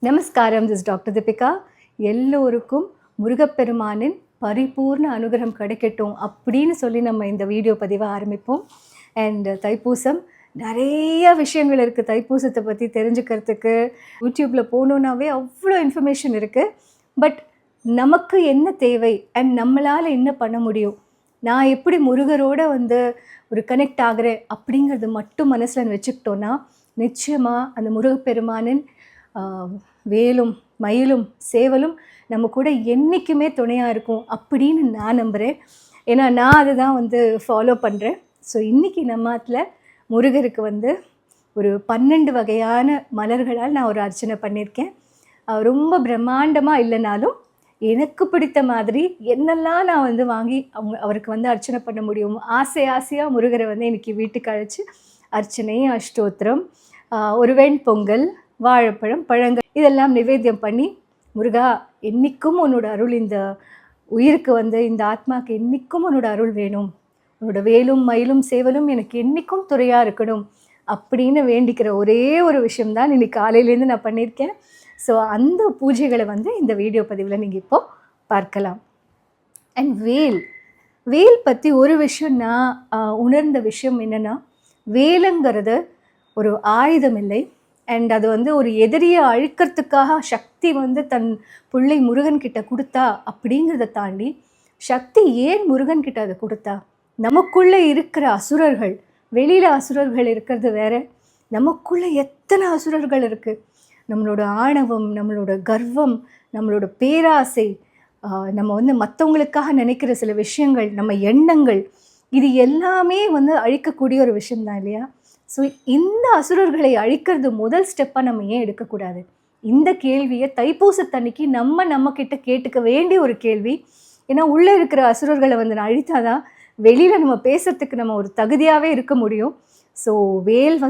நமஸ்காரம். This doctor Deepika. எல்லோருக்கும் முருகப்பெருமானின் பரிபூர்ண அனுகிரகம் கிடைக்கட்டும் அப்படின்னு சொல்லி நம்ம இந்த வீடியோ பதிவை ஆரம்பிப்போம். அண்ட் தைப்பூசம் நிறைய விஷயங்கள் இருக்குது. தைப்பூசத்தை பற்றி தெரிஞ்சுக்கிறதுக்கு யூடியூப்பில் போகணுன்னாவே அவ்வளோ இன்ஃபர்மேஷன் இருக்குது. பட் நமக்கு என்ன தேவை அண்ட் நம்மளால் என்ன பண்ண முடியும், நான் எப்படி முருகரோடு ஒரு கனெக்ட் ஆகிறேன் அப்படிங்கிறது மட்டும் மனசில் வச்சுக்கிட்டோன்னா நிச்சயமாக அந்த முருகப்பெருமானின் வேலும் மயிலும் சேவலும் நம்ம கூட என்றைக்குமே துணையாக இருக்கும் அப்படின்னு நான் நம்புகிறேன். ஏன்னா நான் அதை தான் ஃபாலோ பண்ணுறேன். ஸோ இன்றைக்கி நம்மத்தில் முருகருக்கு ஒரு 12 வகையான மலர்களால் நான் ஒரு அர்ச்சனை பண்ணியிருக்கேன். ரொம்ப பிரம்மாண்டமாக இல்லைனாலும் எனக்கு பிடித்த மாதிரி என்னெல்லாம் நான் வாங்கி அவருக்கு அர்ச்சனை பண்ண முடியும், ஆசையாக முருகரை இன்றைக்கி வீட்டுக்கு அழைச்சி அர்ச்சனை, அஷ்டோத்திரம், ஒரு வெண்பொங்கல், வாழைப்பழம், பழங்கள் இதெல்லாம் நிவேத்தியம் பண்ணி, முருகா என்றைக்கும் உன்னோட அருள் இந்த உயிருக்கு இந்த ஆத்மாவுக்கு என்றைக்கும் உன்னோட அருள் வேணும், உன்னோட வேலும் மயிலும் சேவலும் எனக்கு என்றைக்கும் துறையாக இருக்கணும் அப்படின்னு வேண்டிக்கிற ஒரே ஒரு விஷயம்தான் இன்னைக்கு காலையிலேருந்து நான் பண்ணியிருக்கேன். ஸோ அந்த பூஜைகளை இந்த வீடியோ பதிவில் நீங்கள் இப்போது பார்க்கலாம். அண்ட் வேல் பற்றி ஒரு விஷயம் நான் உணர்ந்த விஷயம் என்னென்னா, வேலுங்கிறது ஒரு ஆயுதம் இல்லை. அண்ட் அது ஒரு எதிரியை அழிக்கிறதுக்காக சக்தி தன் பிள்ளை முருகன்கிட்ட கொடுத்தா அப்படிங்கிறத தாண்டி, சக்தி ஏன் முருகன்கிட்ட அதை கொடுத்தா, நமக்குள்ளே இருக்கிற அசுரர்கள், வெளியில் அசுரர்கள் இருக்கிறது வேற, நமக்குள்ளே எத்தனை அசுரர்கள் இருக்குது. நம்மளோட ஆணவம், நம்மளோட கர்வம், நம்மளோட பேராசை, நம்ம மற்றவங்களுக்காக நினைக்கிற சில விஷயங்கள், நம்ம எண்ணங்கள், இது எல்லாமே அழிக்கக்கூடிய ஒரு விஷயம்தான் இல்லையா? ஸோ இந்த அசுரர்களை அழிக்கிறது முதல் ஸ்டெப்பாக நம்ம ஏன் எடுக்கக்கூடாது? இந்த கேள்வியை தைப்பூசத்தன்னைக்கு நம்மக்கிட்ட கேட்டுக்க வேண்டிய ஒரு கேள்வி. ஏன்னா உள்ளே இருக்கிற அசுரர்களை நான் அழித்தாதான் வெளியில் நம்ம பேசுறதுக்கு நம்ம ஒரு தகுதியாகவே இருக்க முடியும். ஸோ வேல்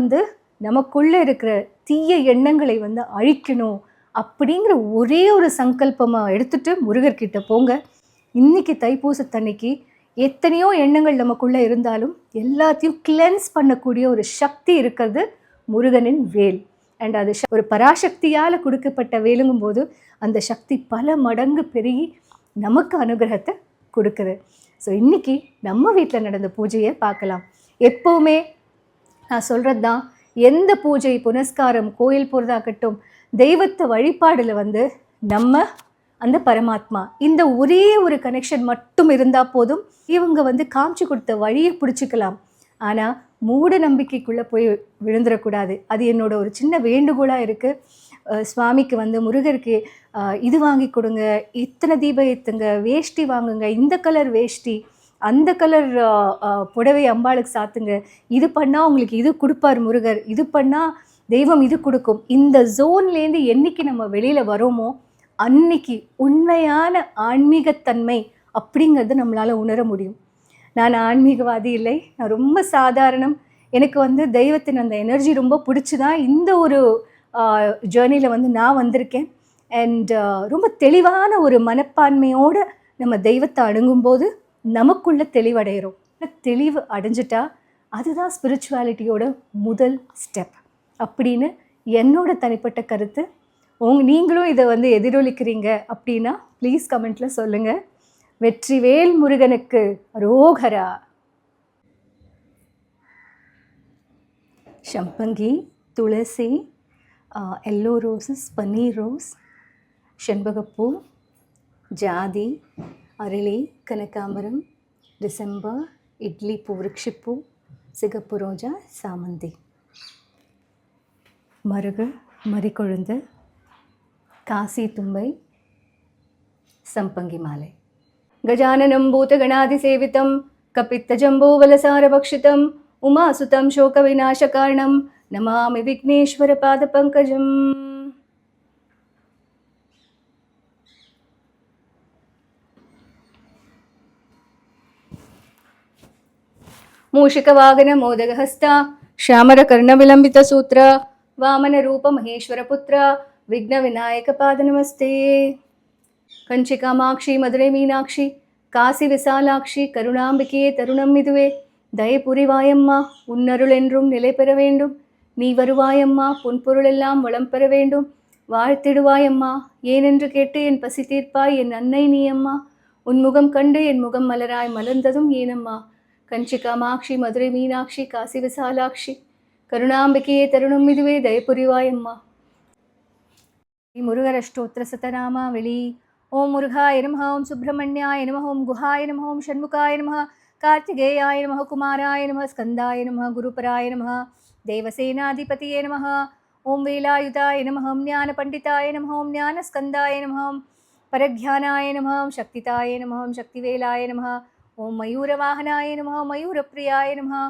நமக்குள்ளே இருக்கிற தீய எண்ணங்களை அழிக்கணும் அப்படிங்கிற ஒரே ஒரு சங்கல்பமாக எடுத்துகிட்டு முருகர்கிட்ட போங்க. இன்றைக்கி தைப்பூசத்தன்னைக்கு எத்தனையோ எண்ணங்கள் நமக்குள்ளே இருந்தாலும் எல்லாத்தையும் கிளென்ஸ் பண்ணக்கூடிய ஒரு சக்தி இருக்கிறது முருகனின் வேல். அண்ட் அது ஒரு பராசக்தியால் கொடுக்கப்பட்ட வேலுங்கும் போது அந்த சக்தி பல மடங்கு பெருகி நமக்கு அனுகிரகத்தை கொடுக்குது. ஸோ இன்றைக்கி நம்ம வீட்டில் நடந்த பூஜையை பார்க்கலாம். எப்போவுமே நான் சொல்கிறது தான், எந்த பூஜை புனஸ்காரம், கோயில் போகிறதாகட்டும், தெய்வத்தை வழிபாடில் நம்ம அந்த பரமாத்மா இந்த ஒரே ஒரு கனெக்ஷன் மட்டும் இருந்தால் போதும். இவங்க காமிச்சு கொடுத்த வழியை பிடிச்சிக்கலாம், ஆனால் மூட நம்பிக்கைக்குள்ளே போய் விழுந்துடக்கூடாது. அது என்னோட ஒரு சின்ன வேண்டுகோளாக இருக்குது. சுவாமிக்கு முருகருக்கு இது வாங்கி கொடுங்க, இத்தனை தீபம் ஏற்றுங்க, வேஷ்டி வாங்குங்க, இந்த கலர் வேஷ்டி, அந்த கலர் புடவை அம்பாளுக்கு சாத்துங்க, இது பண்ணால் உங்களுக்கு இது கொடுப்பார் முருகர், இது பண்ணால் தெய்வம் இது கொடுக்கும். இந்த ஜோன்லேருந்து என்றைக்கு நம்ம வெளியில் வரோமோ அன்னைக்கு உண்மையான ஆன்மீகத்தன்மை அப்படிங்கிறது நம்மளால் உணர முடியும். நான் ஆன்மீகவாதி இல்லை, நான் ரொம்ப சாதாரணம். எனக்கு தெய்வத்தின் அந்த எனர்ஜி ரொம்ப பிடிச்சி தான் இந்த ஒரு ஜேர்னியில் நான் வந்திருக்கேன். அண்ட் ரொம்ப தெளிவான ஒரு மனப்பான்மையோடு நம்ம தெய்வத்தை அணுகும்போது நமக்குள்ள தெளிவடைகிறோம். தெளிவு அடைஞ்சிட்டா அதுதான் ஸ்பிரிச்சுவாலிட்டியோட முதல் ஸ்டெப் அப்படின்னு என்னோட தனிப்பட்ட கருத்து. நீங்களும் இதை எதிரொலிக்கிறீங்க அப்படின்னா ப்ளீஸ் கமெண்ட்டில் சொல்லுங்கள். வெற்றிவேல் முருகனுக்கு அரோகரா. சம்பங்கி, துளசி, எல்லோ ரோசஸ், பன்னீர் ரோஸ், செண்பகப்பூ, ஜாதி, அரளி, கனகாம்பரம், டிசம்பர், இட்லி பூ, விருட்சிப்பூ, சிகப்பு ரோஜா, சாமந்தி, மருகு, மறிக்கொழுந்து, காசி தும்பை, சம்பங்கி மாலை. கஜானனம் பூதகணாதிசேவிதம் கபித்தஜம்போவலசாரபக்ஷிதம் உமாசுதம் சோக விநாசகாரணம் நமாமி விக்னேஸ்வர பாத பங்கஜம். மூஷிகவாகன மோதகஹஸ்தா ಶ್ಯಾಮರ ಕರ್ಣವಿಲಂಬಿತ ಸೂತ್ರ ವಾಮನ ರೂಪ ಮಹೇಶ್ವರ ಪುತ್ರ ವಿಘ್ನ ವಿನಾಯಕ ಪಾದ ನಮಸ್ತೆ. ಕಂಚಿಕಾಮಾಕ್ಷಿ ಮಧುரை மீனாட்சி காசி விசாலாட்சி கருணாம்பிகையே தருணம் இதுவே. தயை புரிவாயம்மா உன்னருள் என்றும் நிலை பெற வேண்டும். நீ வருவாயம்மா புன்பொருளெல்லாம் வளம் பெற வேண்டும். வாழ்த்திடுவாய் அம்மா, ஏனென்று கேட்டு என் பசி தீர்ப்பாய் என் அன்னை நீ அம்மா. உன் முகம் கண்டு என் முகம் மலராய் மலர்ந்ததும் ஏனம்மா. கஞ்சி காமாட்சி மதுரை மீனாட்சி காசி விசாலாட்சி கருணாம்பிகையே தருணம் இதுவே தயபுரிவாய் அம்மா. முருகர் அஷ்டோத்திர சதநாமாவளி. ஓம் முருகாய நமः, ஓம் சுப்பிரமணியாய நமः, ஓம் குஹாய நமः, ஓம் ஷண்முகாய நமः, கார்த்திகேயாய நமः, குமாராய நமः, ஸ்கந்தாய நமः, குருபராய நமः, தேவசேனாதிபதியே நமः. ஓம் வேலாயுதாய நமः, ஓம் ஞானபண்டிதாய நமः, ஓம் ஞானஸ்கந்தாய நமः, ஓம் பரக்ஞானாய நமः, ஓம் சக்திதாய நமः, ஓம் சக்திவேலாய நமः, ஓம் மயூரவாகனாய நமः, மயூரப்பிரியாய நமः,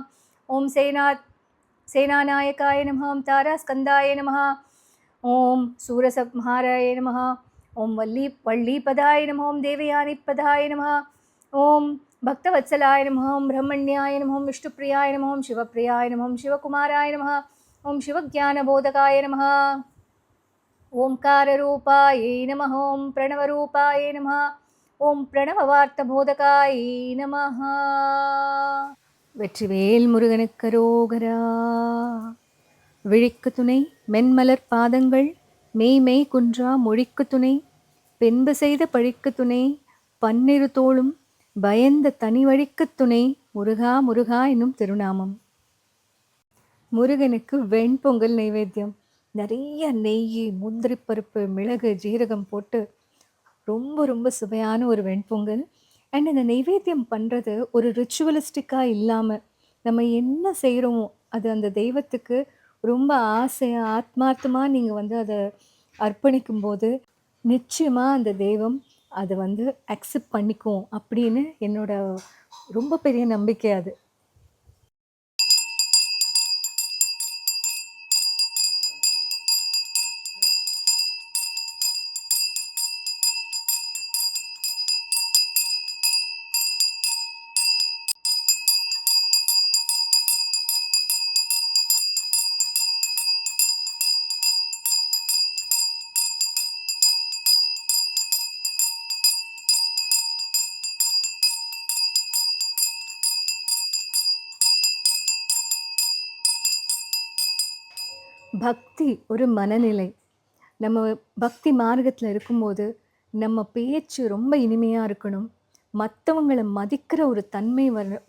ஓம் சேனாநாயகாய நமः, ஓம் தாராஸ்கந்தாய நமः, ஓம் சூரசம்ஹாராய நமः, ஓம் வள்ளீபதாய நமः, ஓம் தேவயானிப்பதாய நமः, ஓம் பக்தவத்சலாய நமः, ஓம் பிரம்மண்யாய நமः, ஓம் விஷ்ணுப்பிரியாய நமः, ஓம் சிவப்பிரியாய நமः, ஓம் சிவகுமாராய நமः, ஓம் சிவஜானபோதகாய நமः, ஓம்காரரூபாய நமः, ஓம் பிரணவரூபாய நமः, ஓம் பிரணவவார்த்தபோதகாய நமः. வெற்றிவேல் முருகனுக்கரோகரா. விழிக்கு துணை மென்மலர் பாதங்கள் மெய் குன்றா மொழிக்கு துணை பின்பு செய்த பழிக்கு துணை பன்னிரு தோளும் பயந்த தனி வழிக்கு துணை முருகா முருகா என்னும் திருநாமம். முருகனுக்கு வெண்பொங்கல் நைவேத்தியம். நிறைய நெய், முந்திரி பருப்பு, மிளகு, ஜீரகம் போட்டு ரொம்ப ரொம்ப சுவையான ஒரு வெண்பொங்கல். அண்ட் இந்த நைவேத்தியம் பண்ணுறது ஒரு ரிச்சுவலிஸ்டிக்காக இல்லாமல் நம்ம என்ன செய்கிறோமோ அது அந்த தெய்வத்துக்கு ரொம்ப ஆசையாக ஆத்மார்த்தமாக நீங்கள் அதை அர்ப்பணிக்கும்போது நிச்சயமாக அந்த தெய்வம் அதை அக்செப்ட் பண்ணிக்கும் அப்படின்னு என்னோட ரொம்ப பெரிய நம்பிக்கை அது. பக்தி ஒரு மனநிலை. நம்ம பக்தி மார்க்கத்தில் இருக்கும்போது நம்ம பேச்சு ரொம்ப இனிமையாக இருக்கணும், மற்றவங்களை மதிக்கிற ஒரு தன்மை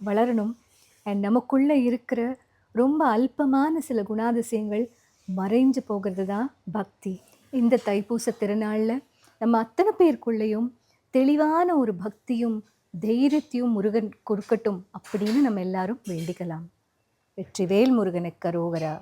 வளரணும். அண்ட் நமக்குள்ளே இருக்கிற ரொம்ப அல்பமான சில குணாதிசயங்கள் மறைஞ்சு போகிறது தான் பக்தி. இந்த தைப்பூச திருநாளில் நம்ம அத்தனை பேருக்குள்ளேயும் தெளிவான ஒரு பக்தியும் தைரியத்தையும் முருகன் கொடுக்கட்டும் அப்படின்னு நம்ம எல்லாரும் வேண்டிக்கலாம். வெற்றிவேல் முருகனுக்கு அரோகரா.